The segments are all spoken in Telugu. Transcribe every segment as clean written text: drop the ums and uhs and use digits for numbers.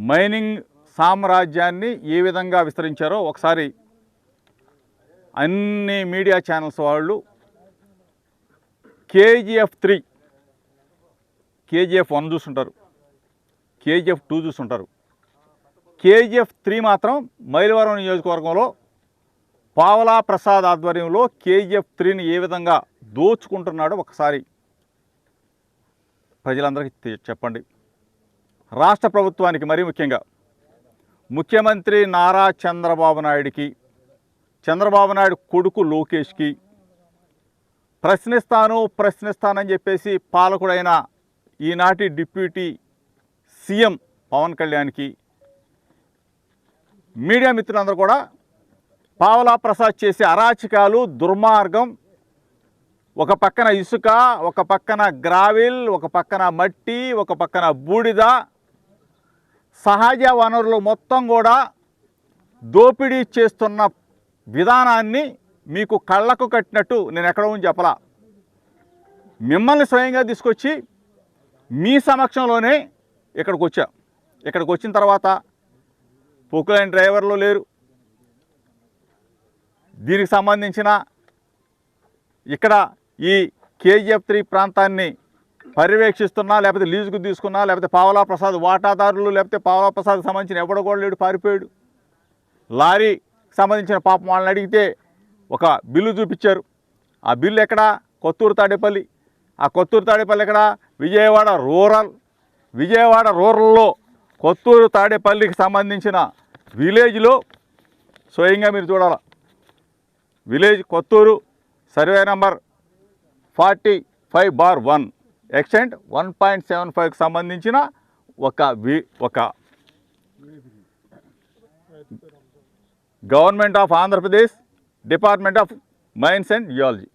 మైనింగ్ సామ్రాజ్యాన్ని ఏ విధంగా విస్తరించారో ఒకసారి అన్ని మీడియా ఛానల్స్ వాళ్ళు KGF3 KGF1 చూస్తుంటారు, KGF2 చూస్తుంటారు. KGF3 మాత్రం మైలవరం నియోజకవర్గంలో పావలా ప్రసాద్ ఆధ్వర్యంలో KGF3ని ఏ విధంగా దోచుకుంటున్నాడో ఒకసారి ప్రజలందరికీ చెప్పండి. రాష్ట్ర ప్రభుత్వానికి మరీ ముఖ్యంగా ముఖ్యమంత్రి నారా చంద్రబాబు నాయుడికి, చంద్రబాబు నాయుడు కొడుకు లోకేష్కి ప్రశ్నిస్తానని చెప్పేసి పాలకుడైన ఈనాటి డిప్యూటీ సీఎం పవన్ కళ్యాణ్కి, మీడియా మిత్రులందరూ కూడా పావలా ప్రసాద్ చేసే అరాచకాలు, దుర్మార్గం, ఒక పక్కన ఇసుక, ఒక పక్కన గ్రావిల్, ఒక పక్కన మట్టి, ఒక పక్కన బూడిద, సహజ వనరులు మొత్తం కూడా దోపిడీ చేస్తున్న విధానాన్ని మీకు కళ్ళకు కట్టినట్టు నేను ఎక్కడ ఉంది చెప్పలా. మిమ్మల్ని స్వయంగా తీసుకొచ్చి మీ సమక్షంలోనే ఇక్కడికి వచ్చా. ఇక్కడికి వచ్చిన తర్వాత పొక్కులైన డ్రైవర్లు లేరు, దీనికి సంబంధించిన ఇక్కడ ఈ KGF3 ప్రాంతాన్ని పర్యవేక్షిస్తున్నా, లేకపోతే లీజుకు తీసుకున్నా, లేకపోతే పావలా ప్రసాద్ వాటాదారులు, లేకపోతే పావలా ప్రసాద్కి సంబంధించిన ఎవడ కూడా లేడు, పారిపోయాడు. లారీ సంబంధించిన పాపం వాళ్ళని అడిగితే ఒక బిల్లు చూపించారు. ఆ బిల్లు ఎక్కడ? కొత్తూరు తాడేపల్లి. ఆ కొత్తూరు తాడేపల్లి ఎక్కడ? విజయవాడ రూరల్లో కొత్తూరు తాడేపల్లికి సంబంధించిన విలేజ్లో స్వయంగా మీరు చూడాల. Village Kotturu, survey number 45/1, extent 1.75కి సంబంధించిన ఒక government of Andhra Pradesh department of mines and geology,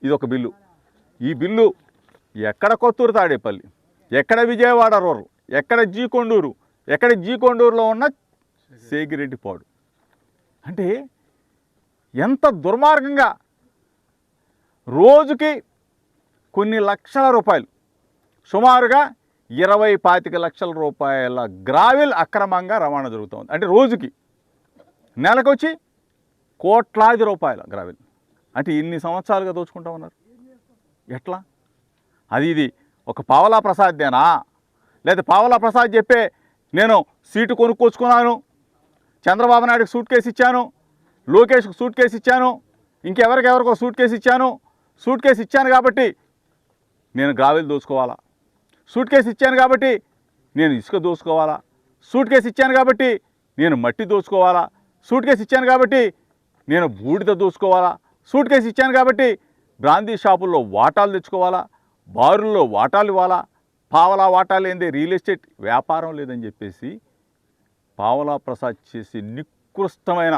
ఇది ఒక బిల్లు. ఈ బిల్లు ఎక్కడ కొత్తూరు తాడేపల్లి, ఎక్కడ విజయవాడ రూరల్, ఎక్కడ జీకొండూరులో ఉన్న సేగిరెడ్డిపాడు. అంటే ఎంత దుర్మార్గంగా రోజుకి కొన్ని లక్షల రూపాయలు, సుమారుగా 20-25 లక్షల రూపాయల గ్రావిల్ అక్రమంగా రవాణా జరుగుతుంది. అంటే రోజుకి, నెలకొచ్చి కోట్లాది రూపాయల గ్రావిల్. అంటే ఇన్ని సంవత్సరాలుగా దోచుకుంటా ఉన్నారు. ఎట్లా? ఇది ఒక పావలా ప్రసాద్దేనా? లేదా పావలా ప్రసాద్ చెప్పే నేను సీటు కొనుక్కొచ్చుకున్నాను, చంద్రబాబు నాయుడుకి సూట్ కేసు ఇచ్చాను, లోకేష్కి సూట్ కేసు ఇచ్చాను, ఇంకెవరికెవరికో సూట్ కేసు ఇచ్చాను కాబట్టి నేను గ్రావిల్ దోచుకోవాలా, సూట్ కేసు ఇచ్చాను కాబట్టి నేను ఇసుక దోచుకోవాలా, సూట్ కేసు ఇచ్చాను కాబట్టి నేను మట్టి దోచుకోవాలా, సూట్ కేసు ఇచ్చాను కాబట్టి నేను బూడిద దోచుకోవాలా, సూట్ కేసు ఇచ్చాను కాబట్టి బ్రాందీ షాపుల్లో వాటాలు తెచ్చుకోవాలా, బారుల్లో వాటాలు ఇవ్వాలా, పావలా వాటాలు ఏంది, రియల్ ఎస్టేట్ వ్యాపారం లేదని చెప్పేసి పావలా ప్రసాద్ చేసి నికృష్టమైన,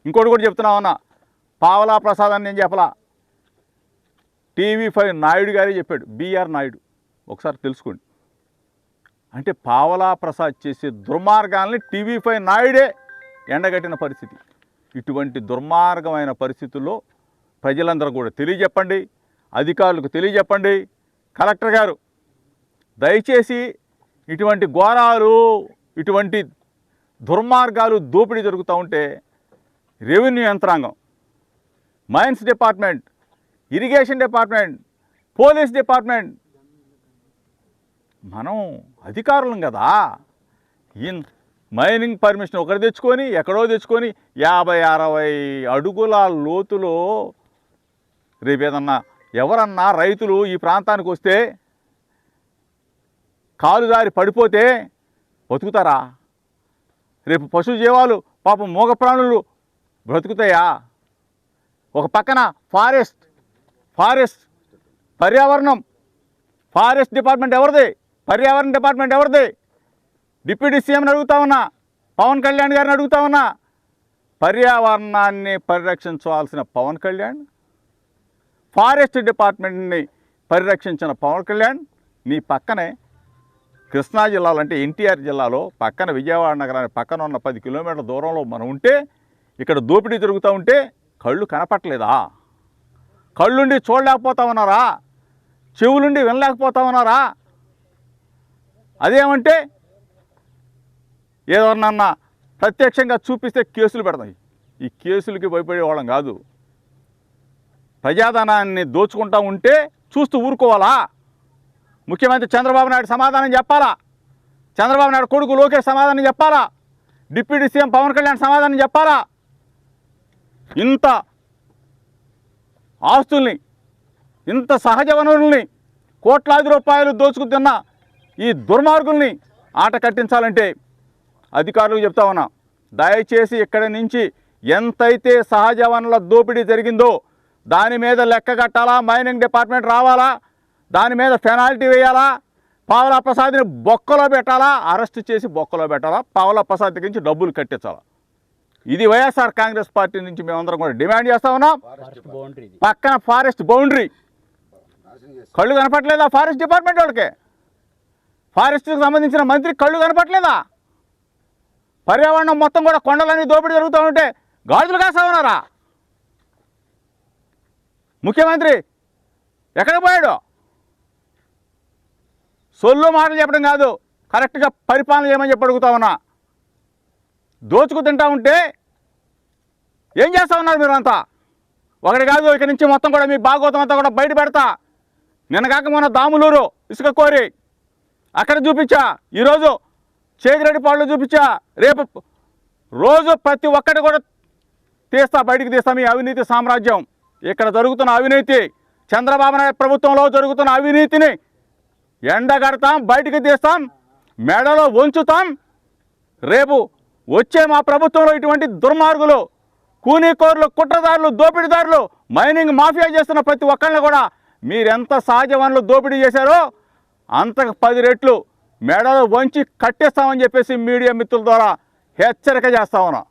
ఇంకోటి కూడా చెప్తున్నామన్నా, పావలా ప్రసాద్ అని నేను చెప్పలా, TV5 నాయుడు గారే చెప్పాడు, బిఆర్ నాయుడు, ఒకసారి తెలుసుకోండి. అంటే పావలా ప్రసాద్ చేసే దుర్మార్గాల్ని TV5 నాయుడే ఎండగట్టిన పరిస్థితి. ఇటువంటి దుర్మార్గమైన పరిస్థితుల్లో ప్రజలందరూ కూడా తెలియజెప్పండి, అధికారులకు తెలియజెప్పండి. కలెక్టర్ గారు దయచేసి ఇటువంటి ఘోరాలు, ఇటువంటి దుర్మార్గాలు, దోపిడీ జరుగుతూ ఉంటే రెవెన్యూ యంత్రాంగం, mines department, irrigation department, police department, మనం అధికారులం కదా, మైనింగ్ పర్మిషన్ ఒకటి తెచ్చుకొని ఎక్కడో తెచ్చుకొని 50-60 అడుగుల లోతులో రేపేదన్నా ఎవరన్నా రైతులు ఈ ప్రాంతానికి వస్తే కాలుదారి పడిపోతే బతుకుతారా? రేపు పశు జీవాలు, పాపం మూగ ప్రాణులు బ్రతుకుతాయా? ఒక పక్కన ఫారెస్ట్ పర్యావరణం, ఫారెస్ట్ డిపార్ట్మెంట్ ఎవరిది? పర్యావరణ డిపార్ట్మెంట్ ఎవరిది? డిప్యూటీ సీఎంని అడుగుతా ఉన్నా, పవన్ కళ్యాణ్ గారిని అడుగుతా ఉన్నా. పర్యావరణాన్ని పరిరక్షించాల్సిన పవన్ కళ్యాణ్, ఫారెస్ట్ డిపార్ట్మెంట్ని పరిరక్షించిన పవన్ కళ్యాణ్ నీ పక్కనే కృష్ణా జిల్లాలో, అంటే ఎన్టీఆర్ జిల్లాలో పక్కన విజయవాడ నగరానికి పక్కన ఉన్న 10 కిలోమీటర్ల దూరంలో మనం ఉంటే ఇక్కడ దోపిడీ జరుగుతూ ఉంటే కళ్ళు కనపట్లేదా? కళ్ళుండి చూడలేకపోతా ఉన్నారా? చెవులుండి వినలేకపోతా ఉన్నారా? అదేమంటే ఏదన్నా ప్రత్యక్షంగా చూపిస్తే కేసులు పెడతాయి. ఈ కేసులకి భయపడే వాళ్ళం కాదు. ప్రజాధనాన్ని దోచుకుంటూ ఉంటే చూస్తూ ఊరుకోవాలా? ముఖ్యమంత్రి చంద్రబాబు నాయుడు సమాధానం చెప్పాలా? చంద్రబాబు నాయుడు కొడుకు లోకేష్ సమాధానం చెప్పాలా? డిప్యూటీ సీఎం పవన్ కళ్యాణ్ సమాధానం చెప్పాలా? ఇంత ఆస్తుల్ని, ఇంత సహజ వనరుల్ని, కోట్లాది రూపాయలు దోచుకు తిన్న ఈ దుర్మార్గుల్ని ఆట కట్టించాలంటే అధికారులకు చెప్తా ఉన్నా, దయచేసి ఇక్కడి నుంచి ఎంతైతే సహజ వనరుల దోపిడీ జరిగిందో దాని మీద లెక్క కట్టాలా, మైనింగ్ డిపార్ట్మెంట్ రావాలా, దాని మీద పెనాల్టీ వేయాలా, పావలా ప్రసాద్ని బొక్కలో పెట్టాలా, అరెస్ట్ చేసి బొక్కలో పెట్టాలా, పావలా ప్రసాద్ దగ్గర నుంచి డబ్బులు కట్టించాలా. ఇది వైఎస్ఆర్ కాంగ్రెస్ పార్టీ నుంచి మేమందరం కూడా డిమాండ్ చేస్తా ఉన్నాం. పక్కన ఫారెస్ట్ బౌండరీ కళ్ళు కనపట్లేదా ఫారెస్ట్ డిపార్ట్మెంట్ వాళ్ళకి? ఫారెస్ట్కి సంబంధించిన మంత్రి కళ్ళు కనపట్లేదా? పర్యావరణం మొత్తం కూడా కొండలన్నీ దోపిడీ జరుగుతూ ఉంటే గాజులు కాస్తా ఉన్నారా? ముఖ్యమంత్రి ఎక్కడికి పోయాడు? సొల్లు మాటలు చెప్పడం కాదు, కరెక్ట్గా పరిపాలన చేయమని చెప్పి అడుగుతా ఉన్నా. దోచుకు తింటా ఉంటే ఏం చేస్తూ ఉన్నారు మీరు అంతా? ఒకటి కాదు, ఇక్కడి నుంచి మొత్తం కూడా మీ భాగవతం అంతా కూడా బయట పెడతా. నిన్న కాక మొన్న దాములూరు ఇసుక కోరి అక్కడ చూపించా, ఈరోజు చేగిరెడ్డిపాడులో చూపించా, రేపు రోజు ప్రతి ఒక్కటి కూడా తీస్తా, బయటికి తీస్తా మీ అవినీతి సామ్రాజ్యం. ఇక్కడ జరుగుతున్న అవినీతి, చంద్రబాబు నాయుడు ప్రభుత్వంలో జరుగుతున్న అవినీతిని ఎండగడతాం, బయటికి తీస్తాం, మెడలో వంచుతాం. రేపు వచ్చే మా ప్రభుత్వంలో ఇటువంటి దుర్మార్గులు, కూనీకోరులు, కుట్రదారులు, దోపిడీదారులు, మైనింగ్ మాఫియా చేస్తున్న ప్రతి ఒక్కరిని కూడా మీరెంత సహజ వనరులు దోపిడీ చేశారో అంతకు 10 రెట్లు మెడలో వంచి కట్టేస్తామని చెప్పేసి మీడియా మిత్రుల ద్వారా హెచ్చరిక చేస్తా ఉన్నా.